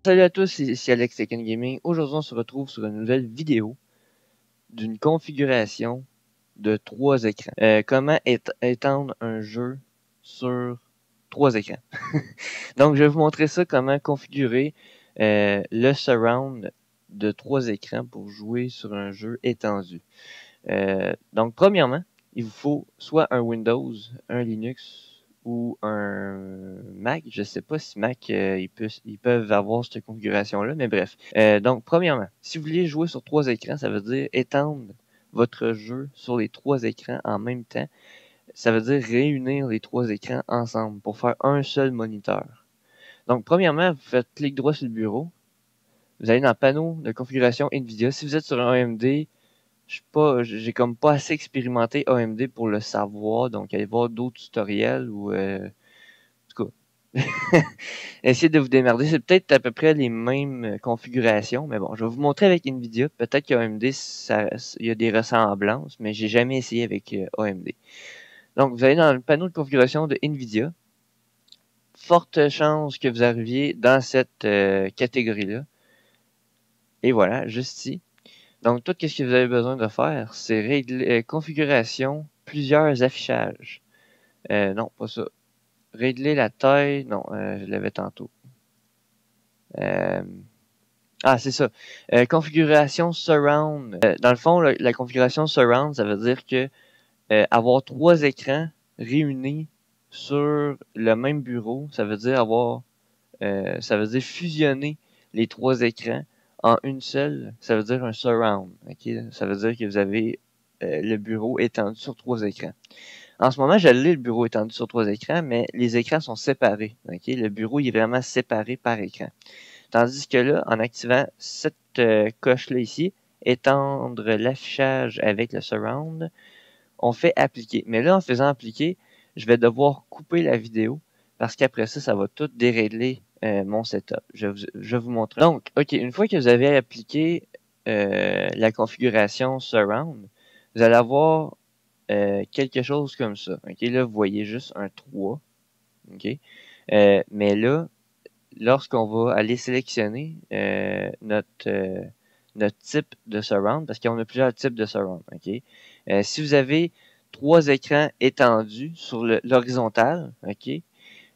Salut à tous, ici Alex Tekken Gaming. Aujourd'hui, on se retrouve sur une nouvelle vidéo d'une configuration de 3 écrans. Comment étendre un jeu sur 3 écrans. Donc, je vais vous montrer ça, comment configurer le surround de 3 écrans pour jouer sur un jeu étendu. Donc, premièrement, il vous faut soit un Windows, un Linux ou un Mac. Je sais pas si Mac, ils peuvent avoir cette configuration-là, mais bref. Donc, premièrement, si vous voulez jouer sur 3 écrans, ça veut dire étendre votre jeu sur les 3 écrans en même temps. Ça veut dire réunir les 3 écrans ensemble pour faire un seul moniteur. Donc, premièrement, vous faites clic droit sur le bureau. Vous allez dans le panneau de configuration NVIDIA. Si vous êtes sur un AMD, j'ai comme pas assez expérimenté AMD pour le savoir, donc allez voir d'autres tutoriels ou en tout cas, essayez de vous démerder. C'est peut-être à peu près les mêmes configurations, mais bon, je vais vous montrer avec Nvidia. Peut-être qu'AMD, il y a des ressemblances, mais j'ai jamais essayé avec AMD. Donc, vous allez dans le panneau de configuration de Nvidia. Forte chance que vous arriviez dans cette catégorie-là. Et voilà, juste ici. Donc, tout ce que vous avez besoin de faire, c'est régler configuration, plusieurs affichages. Non, pas ça. Régler la taille, non, je l'avais tantôt. C'est ça. Configuration surround. Dans le fond, la configuration surround, ça veut dire que avoir 3 écrans réunis sur le même bureau, ça veut dire fusionner les 3 écrans en une seule, ça veut dire un surround. Okay? Ça veut dire que vous avez le bureau étendu sur 3 écrans. En ce moment, j'ai le bureau étendu sur 3 écrans, mais les écrans sont séparés. Okay? Le bureau il est vraiment séparé par écran. Tandis que là, en activant cette coche-là ici, étendre l'affichage avec le surround, on fait appliquer. Mais là, en faisant appliquer, je vais devoir couper la vidéo parce qu'après ça, ça va tout dérégler mon setup. Je vais vous montrer. Donc, OK, une fois que vous avez appliqué la configuration surround, vous allez avoir quelque chose comme ça. OK, là, vous voyez juste un 3. OK, mais là, lorsqu'on va aller sélectionner notre type de surround, parce qu'on a plusieurs types de surround. OK, si vous avez 3 écrans étendus sur l'horizontale, OK,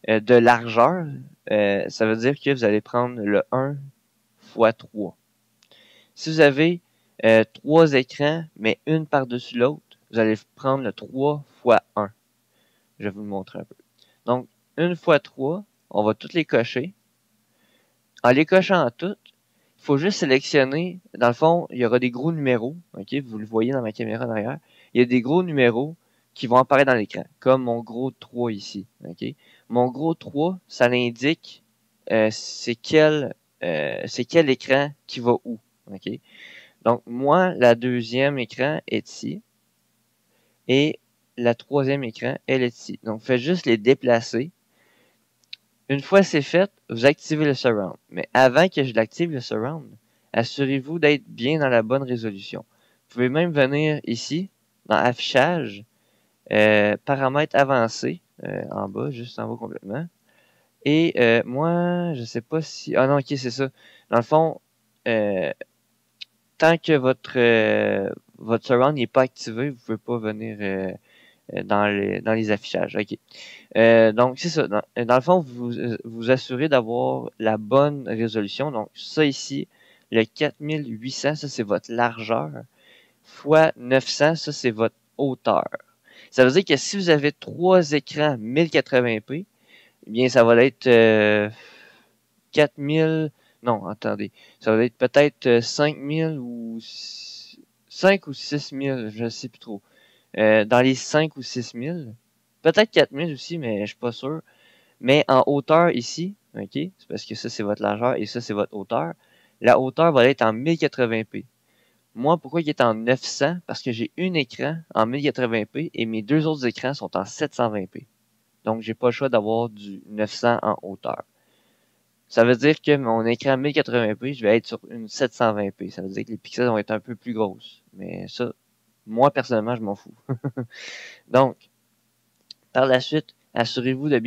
de largeur, ça veut dire que vous allez prendre le 1 x 3. Si vous avez 3 écrans, mais une par-dessus l'autre, vous allez prendre le 3 x 1. Je vais vous le montrer un peu. Donc, 1 x 3, on va toutes les cocher. En les cochant toutes, il faut juste sélectionner, dans le fond, il y aura des gros numéros, ok, vous le voyez dans ma caméra derrière, il y a des gros numéros qui vont apparaître dans l'écran, comme mon gros 3 ici, ok. Mon gros 3, ça l'indique c'est quel écran qui va où, ok. Donc, moi, la deuxième écran est ici, et la troisième écran, elle est ici. Donc, faites juste les déplacer. Une fois c'est fait, vous activez le surround. Mais avant que je l'active le surround, assurez-vous d'être bien dans la bonne résolution. Vous pouvez même venir ici, dans affichage, paramètres avancés, en bas, juste en bas complètement. Et moi, je sais pas si... Ah non, ok, c'est ça. Dans le fond, tant que votre surround n'est pas activé, vous pouvez pas venir dans les affichages. Ok. Donc, c'est ça. Dans le fond, vous assurez d'avoir la bonne résolution. Donc, ça ici, le 4800, ça c'est votre largeur, fois 900, ça c'est votre hauteur. Ça veut dire que si vous avez 3 écrans 1080p, eh bien, ça va être 4000... Non, attendez. Ça va être peut-être 5000 ou 5 ou 6000, je ne sais plus trop. Dans les 5 ou 6000. Peut-être 4000 aussi, mais je suis pas sûr. Mais en hauteur ici, ok, c'est parce que ça c'est votre largeur et ça c'est votre hauteur. La hauteur va être en 1080p. Moi, pourquoi il est en 900? Parce que j'ai un écran en 1080p et mes deux autres écrans sont en 720p. Donc, j'ai pas le choix d'avoir du 900 en hauteur. Ça veut dire que mon écran 1080p, je vais être sur une 720p. Ça veut dire que les pixels vont être un peu plus grosses. Mais ça, moi, personnellement, je m'en fous. Donc, par la suite, assurez-vous de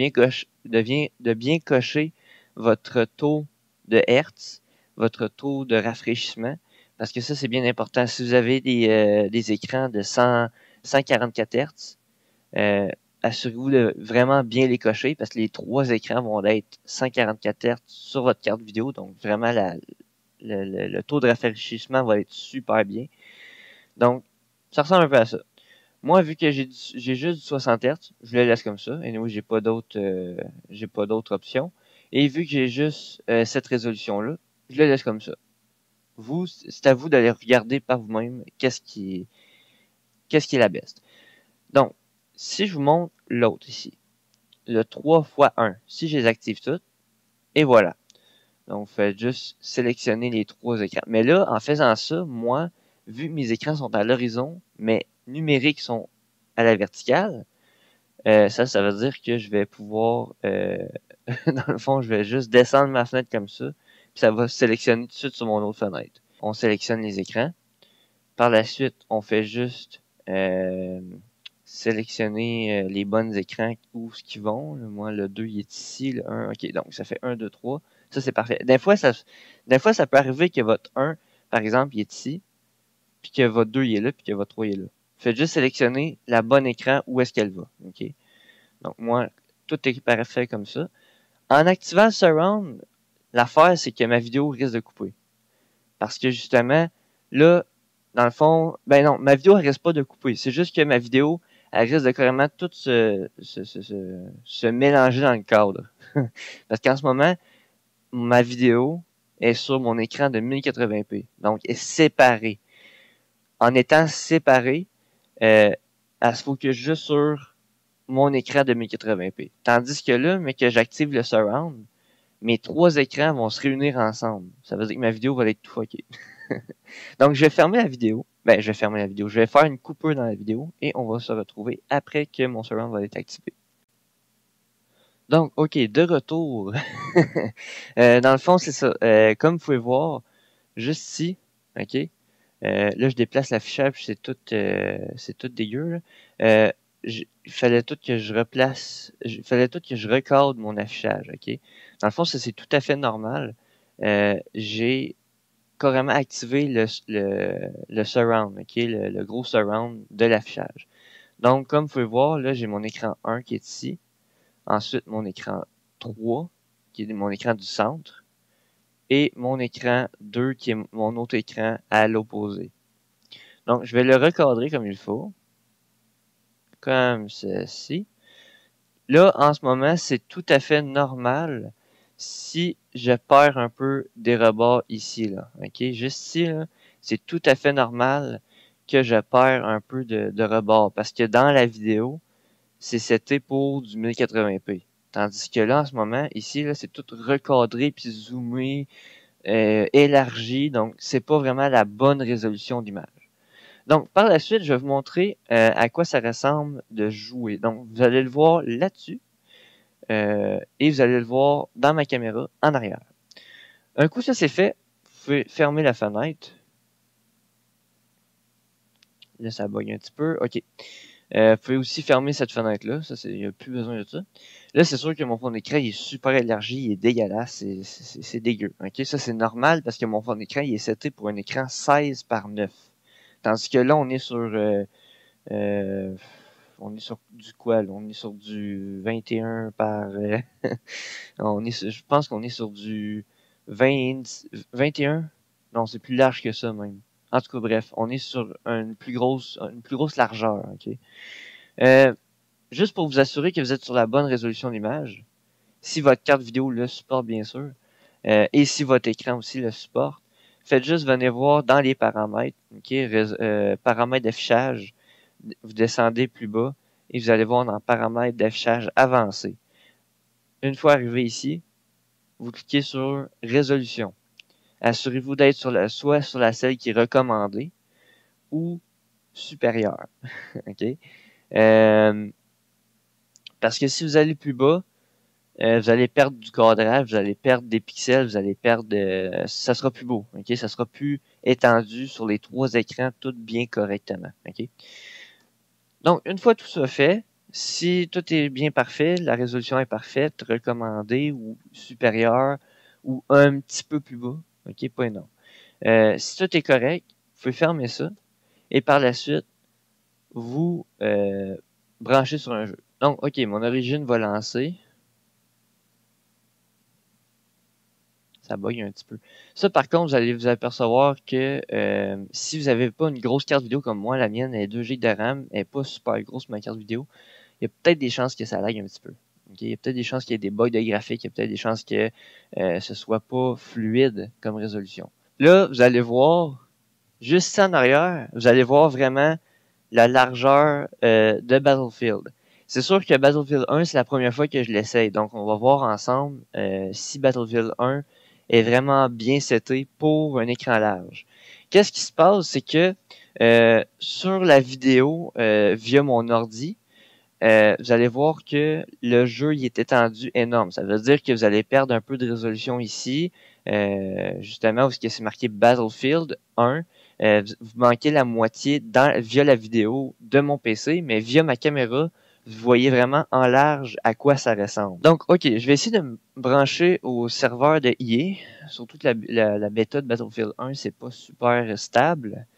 bien cocher votre taux de Hertz, votre taux de rafraîchissement, parce que ça, c'est bien important. Si vous avez des écrans de 144 Hz, assurez-vous de vraiment bien les cocher, parce que les trois écrans vont être 144 Hz sur votre carte vidéo, donc vraiment le taux de rafraîchissement va être super bien. Donc, ça ressemble un peu à ça. Moi, vu que j'ai juste du 60 Hz, je le laisse comme ça. Et nous, j'ai pas d'autres options. Et vu que j'ai juste cette résolution-là, je le laisse comme ça. Vous, c'est à vous d'aller regarder par vous-même qu'est-ce qui est la best. Donc, si je vous montre l'autre ici, le 3 x 1, si je les active toutes, et voilà. Donc, vous faites juste sélectionner les trois écrans. Mais là, en faisant ça, moi, vu que mes écrans sont à l'horizon, mes numériques sont à la verticale, ça veut dire que je vais pouvoir, dans le fond, je vais juste descendre ma fenêtre comme ça, puis ça va sélectionner tout de suite sur mon autre fenêtre. On sélectionne les écrans. Par la suite, on fait juste sélectionner les bons écrans où ce qu'ils vont. Moi, le 2, il est ici, le 1, ok, donc ça fait 1, 2, 3. Ça, c'est parfait. Des fois, ça peut arriver que votre 1, par exemple, il est ici, puis que votre 2, il est là, puis que votre 3, il est là. Faites juste sélectionner la bonne écran où est-ce qu'elle va. OK? Donc, moi, tout est parfait comme ça. En activant le surround, l'affaire, c'est que ma vidéo risque de couper. Parce que justement, là, dans le fond, ben non, ma vidéo, elle risque pas de couper. C'est juste que ma vidéo, elle risque de carrément tout se mélanger dans le cadre. Parce qu'en ce moment, ma vidéo est sur mon écran de 1080p. Donc, est séparée. En étant séparée, elle se focus juste sur mon écran de 1080p. Tandis que là, mais que j'active le surround, mes trois écrans vont se réunir ensemble. Ça veut dire que ma vidéo va être tout fuckée. Donc, je vais fermer la vidéo. Ben, je vais fermer la vidéo. Je vais faire une coupure dans la vidéo et on va se retrouver après que mon surround va être activé. Donc, OK, de retour. Dans le fond, c'est ça. Comme vous pouvez voir, juste ici, OK, là, je déplace l'affichage, c'est tout dégueu. Il fallait tout que je replace, il fallait tout que je recadre mon affichage, OK? Dans le fond, ça, c'est tout à fait normal. J'ai carrément activé le surround, OK? Le gros surround de l'affichage. Donc, comme vous pouvez voir, là, j'ai mon écran 1 qui est ici. Ensuite, mon écran 3, qui est mon écran du centre. Et mon écran 2, qui est mon autre écran à l'opposé. Donc, je vais le recadrer comme il faut. Comme ceci. Là, en ce moment, c'est tout à fait normal si je perds un peu des rebords ici, là. OK? Juste ici, là, c'est tout à fait normal que je perds un peu de rebord. Parce que dans la vidéo, c'est seté pour du 1080p. Tandis que là, en ce moment, ici, là, c'est tout recadré puis zoomé, élargi. Donc, c'est pas vraiment la bonne résolution d'image. Donc, par la suite, je vais vous montrer à quoi ça ressemble de jouer. Donc, vous allez le voir là-dessus et vous allez le voir dans ma caméra en arrière. Un coup ça c'est fait, vous pouvez fermer la fenêtre. Là, ça bug un petit peu. OK. Vous pouvez aussi fermer cette fenêtre-là. Ça, il n'y a plus besoin de ça. Là, c'est sûr que mon fond d'écran, il est super élargi, il est dégueulasse, c'est dégueu. OK? Ça, c'est normal parce que mon fond d'écran, il est seté pour un écran 16 par 9. Tandis que là, on est sur du quoi, là? On est sur du 21 par... je pense qu'on est sur du 21. Non, c'est plus large que ça, même. En tout cas, bref, on est sur une plus grosse largeur, OK? Juste pour vous assurer que vous êtes sur la bonne résolution d'image, si votre carte vidéo le supporte, bien sûr, et si votre écran aussi le supporte, faites juste venir voir dans les paramètres, OK? Paramètres d'affichage, vous descendez plus bas et vous allez voir dans paramètres d'affichage avancé. Une fois arrivé ici, vous cliquez sur résolution. Assurez-vous d'être soit sur la celle qui est recommandée ou supérieure. OK? Parce que si vous allez plus bas, vous allez perdre du cadrage, vous allez perdre des pixels, vous allez perdre... ça sera plus beau. OK? Ça sera plus étendu sur les trois écrans, tout bien correctement. OK? Donc, une fois tout ça fait, si tout est bien parfait, la résolution est parfaite, recommandée ou supérieure, ou un petit peu plus bas. OK, pas énorme. Si tout est correct, vous pouvez fermer ça. Et par la suite, vous branchez sur un jeu. Donc, OK, mon origine va lancer. Ça bug un petit peu. Ça, par contre, vous allez vous apercevoir que si vous n'avez pas une grosse carte vidéo comme moi, la mienne est 2 GB de RAM, elle n'est pas super grosse ma carte vidéo, il y a peut-être des chances que ça lag un petit peu. Okay? Il y a peut-être des chances qu'il y ait des bugs de graphique, il y a peut-être des chances que ce soit pas fluide comme résolution. Là, vous allez voir, juste en arrière, vous allez voir vraiment la largeur de Battlefield. C'est sûr que Battlefield 1, c'est la première fois que je l'essaye. Donc, on va voir ensemble si Battlefield 1 est vraiment bien seté pour un écran large. Qu'est-ce qui se passe? C'est que sur la vidéo via mon ordi, vous allez voir que le jeu il est étendu énorme. Ça veut dire que vous allez perdre un peu de résolution ici. Justement, parce que c'est marqué Battlefield 1. Vous manquez la moitié via la vidéo de mon PC, mais via ma caméra, vous voyez vraiment en large à quoi ça ressemble. Donc, OK, je vais essayer de me brancher au serveur de EA. Surtout que la bêta de Battlefield 1, c'est pas super stable.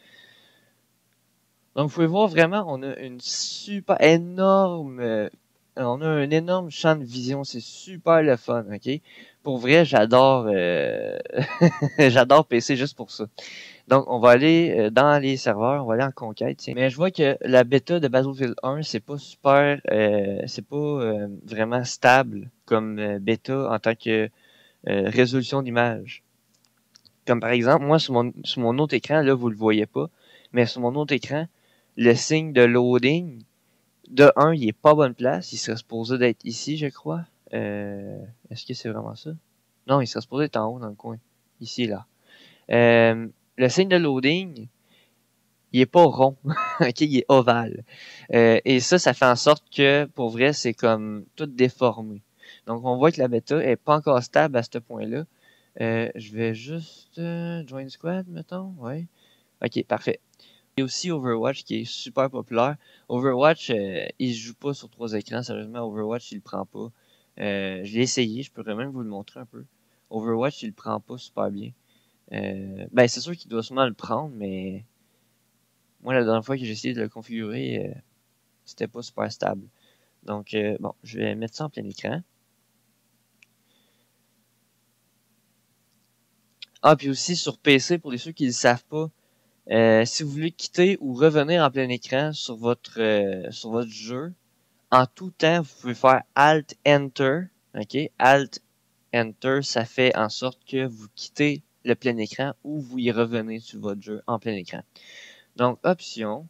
Donc, vous pouvez voir vraiment, on a une super énorme, on a un énorme champ de vision. C'est super le fun, ok? Pour vrai, j'adore, j'adore PC juste pour ça. Donc, on va aller dans les serveurs, on va aller en conquête. Tiens. Mais je vois que la bêta de Battlefield 1, c'est pas super, c'est pas vraiment stable comme bêta en tant que résolution d'image. Comme par exemple, moi, sur mon autre écran, là, vous le voyez pas, mais sur mon autre écran, le signe de loading, de 1, il est pas à bonne place. Il serait supposé d'être ici, je crois. Est-ce que c'est vraiment ça? Non, il serait supposé être en haut dans le coin. Ici, là. Le signe de loading, il est pas rond. Ok, il est ovale. Et ça fait en sorte que, pour vrai, c'est comme tout déformé. Donc, on voit que la bêta est pas encore stable à ce point-là. Je vais juste join squad, mettons. Ouais. Ok, parfait. Il y a aussi Overwatch qui est super populaire. Overwatch, il se joue pas sur 3 écrans. Sérieusement, Overwatch, il le prend pas. Je l'ai essayé, je pourrais même vous le montrer un peu. Overwatch, il le prend pas super bien. Ben, c'est sûr qu'il doit sûrement le prendre, mais moi, la dernière fois que j'ai essayé de le configurer, c'était pas super stable. Donc, bon, je vais mettre ça en plein écran. Ah, puis aussi sur PC, pour les ceux qui ne le savent pas, si vous voulez quitter ou revenir en plein écran sur votre jeu, en tout temps, vous pouvez faire Alt Enter. OK? Alt Enter, ça fait en sorte que vous quittez le plein écran ou vous y revenez sur votre jeu en plein écran. Donc, option.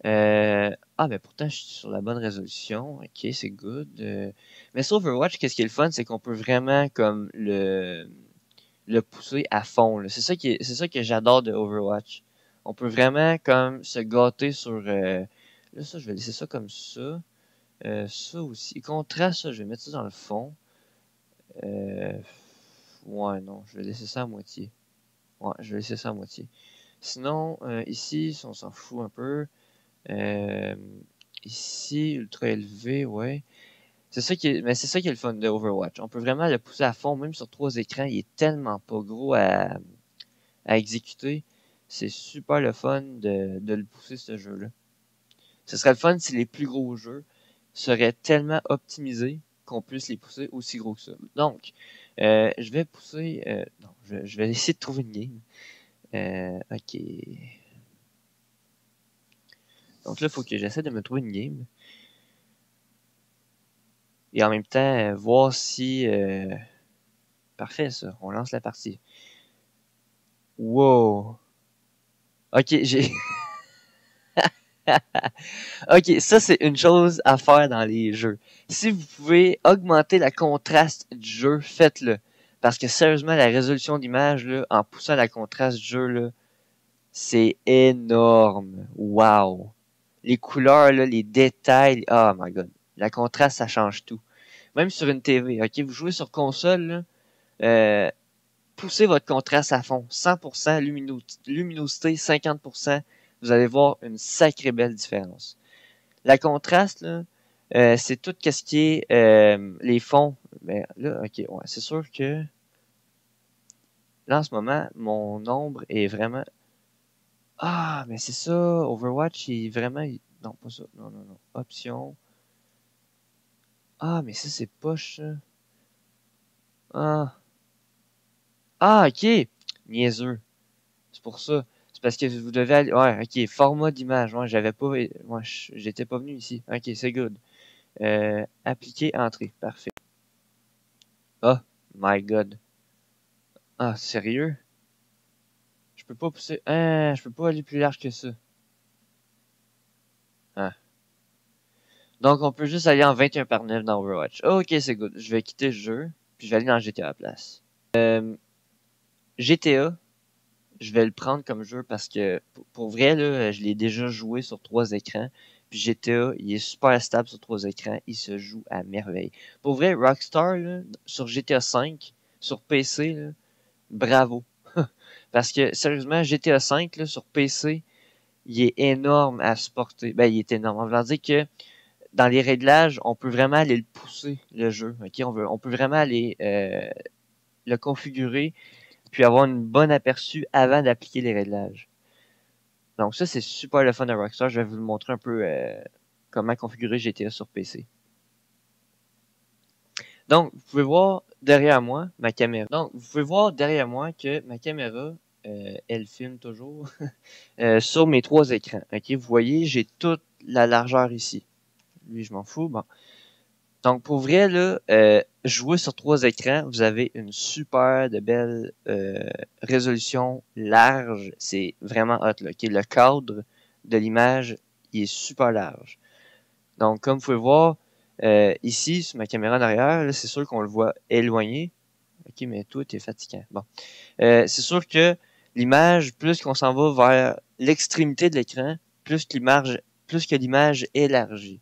Ben pourtant, je suis sur la bonne résolution. OK, c'est good. Mais sur Overwatch, qu'est-ce qui est le fun, c'est qu'on peut vraiment comme le pousser à fond. C'est ça que j'adore de Overwatch. On peut vraiment comme se gâter sur... là, ça, je vais laisser ça comme ça. Ça aussi. Contraste, ça, je vais mettre ça dans le fond. Ouais, non, je vais laisser ça à moitié. Ouais, je vais laisser ça à moitié. Sinon, ici, si on s'en fout un peu. Euh, Ici, ultra élevé, ouais. Mais c'est ça qui est le fun de Overwatch. On peut vraiment le pousser à fond, même sur 3 écrans. Il est tellement pas gros à exécuter. C'est super le fun de le pousser, ce jeu-là. Ce serait le fun si les plus gros jeux seraient tellement optimisés qu'on puisse les pousser aussi gros que ça. Donc, je vais pousser... non, je vais essayer de trouver une game. OK. Donc là, il faut que j'essaie de me trouver une game. Et en même temps, voir si... Parfait, ça. On lance la partie. Wow. OK, j'ai... OK, ça, c'est une chose à faire dans les jeux. Si vous pouvez augmenter la contraste du jeu, faites-le. Parce que sérieusement, la résolution d'image, là, en poussant la contraste du jeu, là, c'est énorme. Wow. Les couleurs, là, les détails, oh my god. La contraste, ça change tout. Même sur une TV, ok? Vous jouez sur console, là, poussez votre contraste à fond. 100%, luminosité, 50%. Vous allez voir une sacrée belle différence. La contraste, là, c'est tout ce qui est les fonds. Mais là, ok, ouais, c'est sûr que Là, en ce moment, mon nombre est vraiment... Ah, mais c'est ça, Overwatch, il est vraiment... Non, pas ça, non, non, non. Options. Ah, mais ça, c'est poche, ça. Ah. Ah, ok. Niaiseux. C'est pour ça. C'est parce que vous devez aller... Ouais, ok. Format d'image. Ouais, j'avais pas... Ouais, j'étais pas venu ici. Ok, c'est good. Appliquer, entrée. Parfait. Oh, my God. Ah, sérieux? Je peux pas pousser... Ah, je peux pas aller plus large que ça. Ah. Donc, on peut juste aller en 21 par 9 dans Overwatch. Ok, c'est good. Je vais quitter le jeu, puis je vais aller dans GTA à la place. GTA, je vais le prendre comme jeu parce que, pour vrai, là, je l'ai déjà joué sur 3 écrans. Puis GTA, il est super stable sur 3 écrans. Il se joue à merveille. Pour vrai, Rockstar, là, sur GTA 5, sur PC, là, bravo. Parce que, sérieusement, GTA 5, là, sur PC, il est énorme à supporter. Ben, il est énorme. On va dire que dans les réglages, on peut vraiment aller le pousser, le jeu. Ok, on peut vraiment aller le configurer, puis avoir une bonne aperçu avant d'appliquer les réglages. Donc ça, c'est super le fun de Rockstar. Je vais vous montrer un peu comment configurer GTA sur PC. Donc, vous pouvez voir derrière moi ma caméra. Donc, vous pouvez voir derrière moi que ma caméra, elle filme toujours sur mes 3 écrans. Ok, vous voyez, j'ai toute la largeur ici. Lui, je m'en fous. Bon. Donc, pour vrai, là, jouer sur 3 écrans, vous avez une super de belle résolution large. C'est vraiment hot, là. Okay? Le cadre de l'image, il est super large. Donc, comme vous pouvez voir, ici, sur ma caméra en arrière, c'est sûr qu'on le voit éloigné. Ok, mais tout est fatigant. Bon. C'est sûr que l'image, plus qu'on s'en va vers l'extrémité de l'écran, plus que l'image élargie.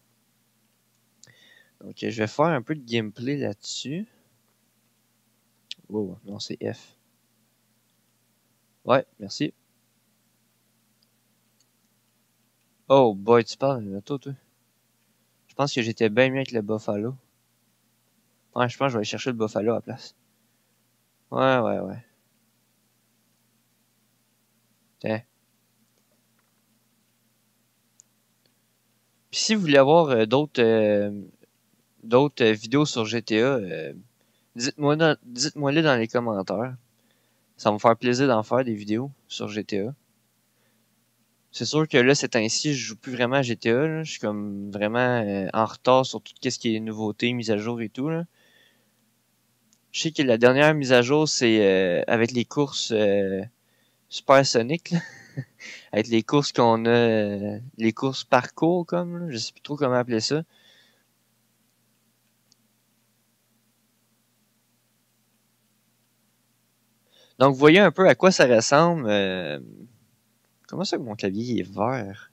Donc, je vais faire un peu de gameplay là-dessus. Oh, non, c'est F. Ouais, merci. Oh, boy, tu parles de l'auto, toi. Je pense que j'étais bien mieux avec le Buffalo. Ouais, je pense que je vais aller chercher le Buffalo à la place. Ouais, ouais, ouais. Tiens. Puis si vous voulez avoir d'autres vidéos sur GTA, dites-moi-les dans les commentaires. Ça va me faire plaisir d'en faire des vidéos sur GTA. C'est sûr que là, c'est ainsi, je joue plus vraiment à GTA. Là. Je suis comme vraiment en retard sur tout ce qui est nouveautés, mises à jour et tout. Là. Je sais que la dernière mise à jour, c'est avec les courses Super Sonic, là. Avec les courses qu'on a, les courses parcours comme, là. Je sais plus trop comment appeler ça. Donc, vous voyez un peu à quoi ça ressemble. Comment ça que mon clavier est vert?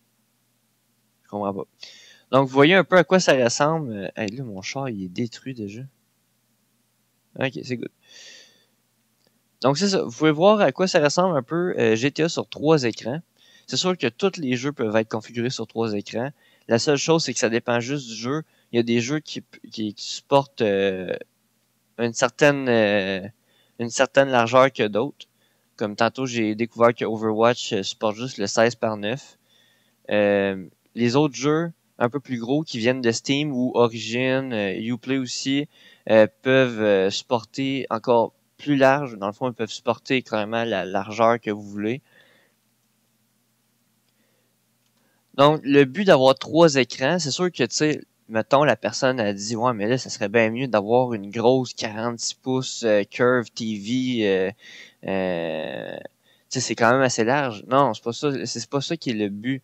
Je comprends pas. Donc, vous voyez un peu à quoi ça ressemble. Hey, là, mon char, il est détruit déjà. Ok, c'est good. Donc, c'est ça. Vous pouvez voir à quoi ça ressemble un peu GTA sur 3 écrans. C'est sûr que tous les jeux peuvent être configurés sur 3 écrans. La seule chose, c'est que ça dépend juste du jeu. Il y a des jeux qui supportent une certaine largeur que d'autres. Comme tantôt, j'ai découvert que Overwatch supporte juste le 16 par 9. Les autres jeux un peu plus gros qui viennent de Steam ou Origin, Uplay aussi, peuvent supporter encore plus large. Dans le fond, ils peuvent supporter carrément la largeur que vous voulez. Donc, le but d'avoir 3 écrans, c'est sûr que, tu sais, mettons, la personne a dit, ouais, mais là, ça serait bien mieux d'avoir une grosse 46 pouces Curve TV. Tu sais, c'est quand même assez large. Non, c'est pas ça. C'est pas ça qui est le but.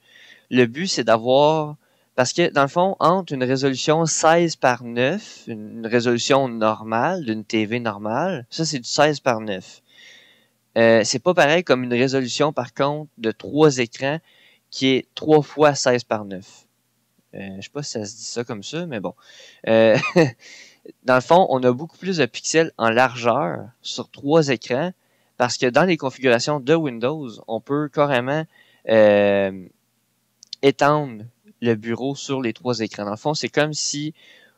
Le but, c'est d'avoir... Parce que, dans le fond, entre une résolution 16 par 9, une résolution normale, d'une TV normale, ça, c'est du 16 par 9. C'est pas pareil comme une résolution, par contre, de 3 écrans qui est 3 fois 16 par 9. Je sais pas si ça se dit ça comme ça, mais bon. Euh, dans le fond, on a beaucoup plus de pixels en largeur sur 3 écrans parce que dans les configurations de Windows, on peut carrément étendre le bureau sur les 3 écrans. Dans le fond, c'est comme si,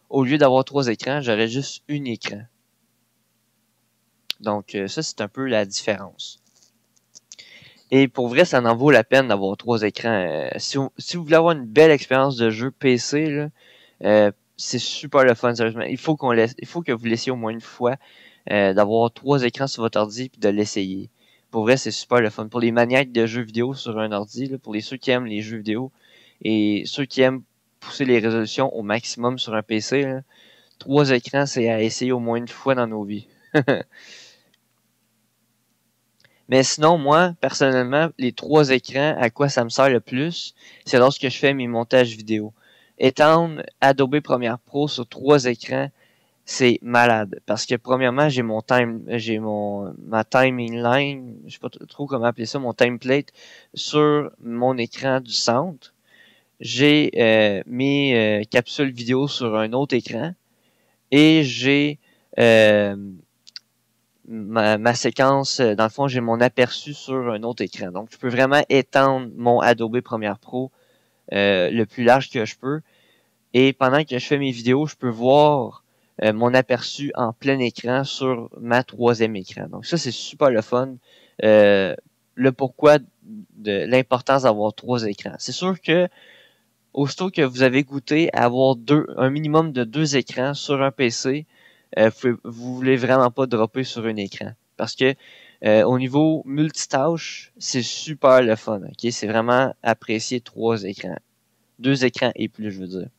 au lieu d'avoir 3 écrans, j'aurais juste un écran. Donc, ça, c'est un peu la différence. Et pour vrai, ça en vaut la peine d'avoir 3 écrans. Si vous voulez avoir une belle expérience de jeu PC, là, c'est super le fun, sérieusement. Il faut que vous laissiez au moins une fois d'avoir 3 écrans sur votre ordi puis de l'essayer. Pour vrai, c'est super le fun. Pour les maniaques de jeux vidéo sur un ordi, là, pour ceux qui aiment les jeux vidéo et ceux qui aiment pousser les résolutions au maximum sur un PC, là, 3 écrans, c'est à essayer au moins une fois dans nos vies. Mais sinon, moi, personnellement, les 3 écrans, à quoi ça me sert le plus, c'est lorsque je fais mes montages vidéo. Étendre Adobe Premiere Pro sur 3 écrans, c'est malade. Parce que premièrement, j'ai ma timeline, je sais pas trop comment appeler ça, mon template sur mon écran du centre. J'ai mes capsules vidéo sur un autre écran. Et j'ai ma séquence, dans le fond, j'ai mon aperçu sur un autre écran. Donc, je peux vraiment étendre mon Adobe Premiere Pro le plus large que je peux. Et pendant que je fais mes vidéos, je peux voir mon aperçu en plein écran sur ma 3e écran. Donc, ça, c'est super le fun. Le pourquoi de l'importance d'avoir 3 écrans. C'est sûr que aussitôt que vous avez goûté à avoir un minimum de 2 écrans sur un PC, vous voulez vraiment pas dropper sur un écran. Parce que au niveau multitâche, c'est super le fun. Okay? C'est vraiment apprécier 3 écrans. 2 écrans et plus, je veux dire.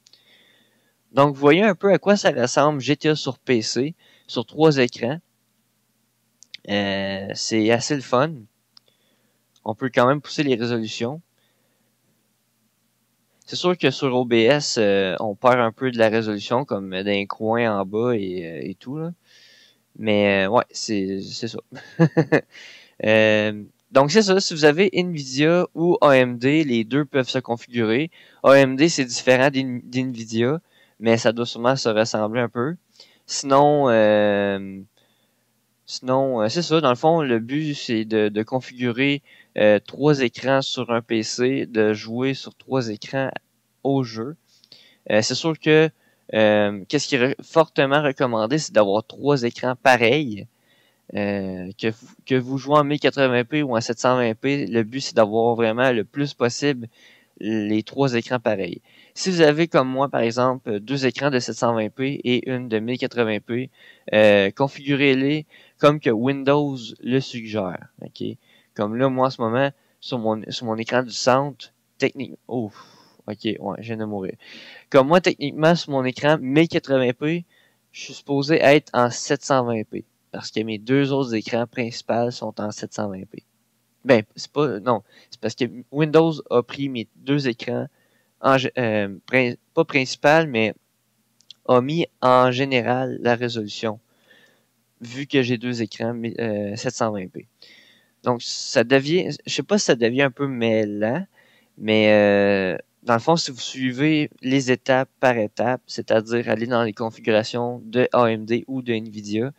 Donc, vous voyez un peu à quoi ça ressemble GTA sur PC, sur 3 écrans. C'est assez le fun. On peut quand même pousser les résolutions. C'est sûr que sur OBS, on perd un peu de la résolution, comme d'un coin en bas et tout. Là. Mais ouais, c'est ça. Donc c'est ça, si vous avez Nvidia ou AMD, les deux peuvent se configurer. AMD, c'est différent d'Nvidia, mais ça doit sûrement se ressembler un peu. Sinon, c'est ça, dans le fond, le but, c'est de configurer 3 écrans sur un PC, de jouer sur 3 écrans au jeu. C'est sûr que qu'est-ce qui est fortement recommandé, c'est d'avoir 3 écrans pareils. Que vous jouez en 1080p ou en 720p, le but c'est d'avoir vraiment le plus possible les 3 écrans pareils. Si vous avez comme moi par exemple 2 écrans de 720p et une de 1080p, configurez-les comme que Windows le suggère. Ok, comme là moi en ce moment sur mon écran du centre, techniquement, ok, ouais, je viens de mourir. Comme moi techniquement sur mon écran 1080p, je suis supposé être en 720p. Parce que mes 2 autres écrans principaux sont en 720p. Ben, c'est pas, non. C'est parce que Windows a pris mes 2 écrans, pas principal, mais a mis en général la résolution. Vu que j'ai 2 écrans 720p. Donc, ça devient, je sais pas si ça devient un peu mêlant, mais dans le fond, si vous suivez les étapes par étape, c'est-à-dire aller dans les configurations de AMD ou de Nvidia,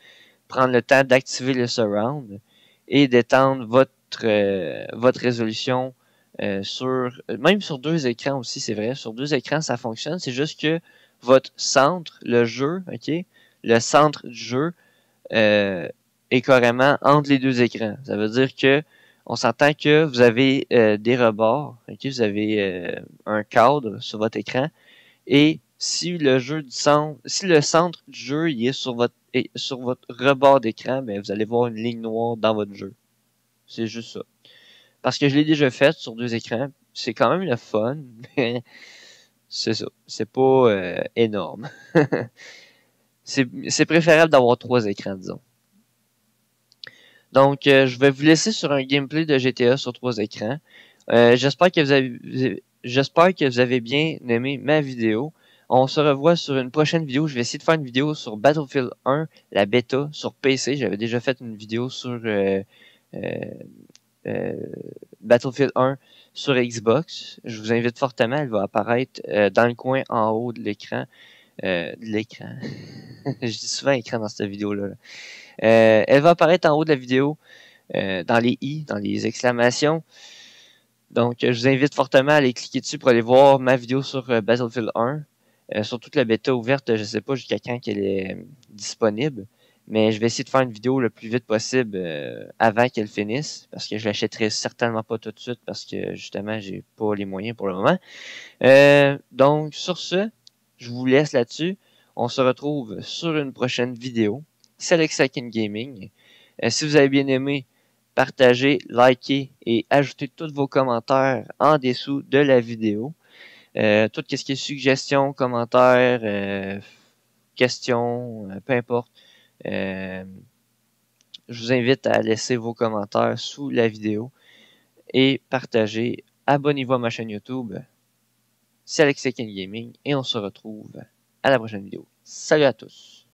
prendre le temps d'activer le surround et d'étendre votre résolution même sur 2 écrans aussi, c'est vrai. Sur 2 écrans, ça fonctionne. C'est juste que votre centre, le jeu, ok, le centre du jeu est carrément entre les 2 écrans. Ça veut dire que on s'entend que vous avez des rebords, ok, vous avez un cadre sur votre écran et si le centre du jeu il est sur votre rebord d'écran, ben vous allez voir une ligne noire dans votre jeu. C'est juste ça. Parce que je l'ai déjà fait sur 2 écrans, c'est quand même le fun, mais c'est ça. C'est pas énorme. c'est préférable d'avoir 3 écrans, disons. Donc, je vais vous laisser sur un gameplay de GTA sur 3 écrans. J'espère que vous avez bien aimé ma vidéo. On se revoit sur une prochaine vidéo. Je vais essayer de faire une vidéo sur Battlefield 1, la bêta, sur PC. J'avais déjà fait une vidéo sur Battlefield 1 sur Xbox. Je vous invite fortement. Elle va apparaître dans le coin en haut de l'écran. Je dis souvent écran dans cette vidéo-là. Elle va apparaître en haut de la vidéo, dans les i, dans les exclamations. Donc, je vous invite fortement à aller cliquer dessus pour aller voir ma vidéo sur Battlefield 1. Sur toute la bêta ouverte, je ne sais pas jusqu'à quand qu'elle est disponible. Mais je vais essayer de faire une vidéo le plus vite possible avant qu'elle finisse, parce que je l'achèterai certainement pas tout de suite, parce que justement, j'ai pas les moyens pour le moment. Donc, sur ce, je vous laisse là-dessus. On se retrouve sur une prochaine vidéo. C'est Alexakin Gaming. Si vous avez bien aimé, partagez, likez et ajoutez tous vos commentaires en dessous de la vidéo. Tout ce qui est suggestions, commentaires, questions, peu importe. Je vous invite à laisser vos commentaires sous la vidéo et partagez. Abonnez-vous à ma chaîne YouTube. C'est Alexakin Gaming et on se retrouve à la prochaine vidéo. Salut à tous!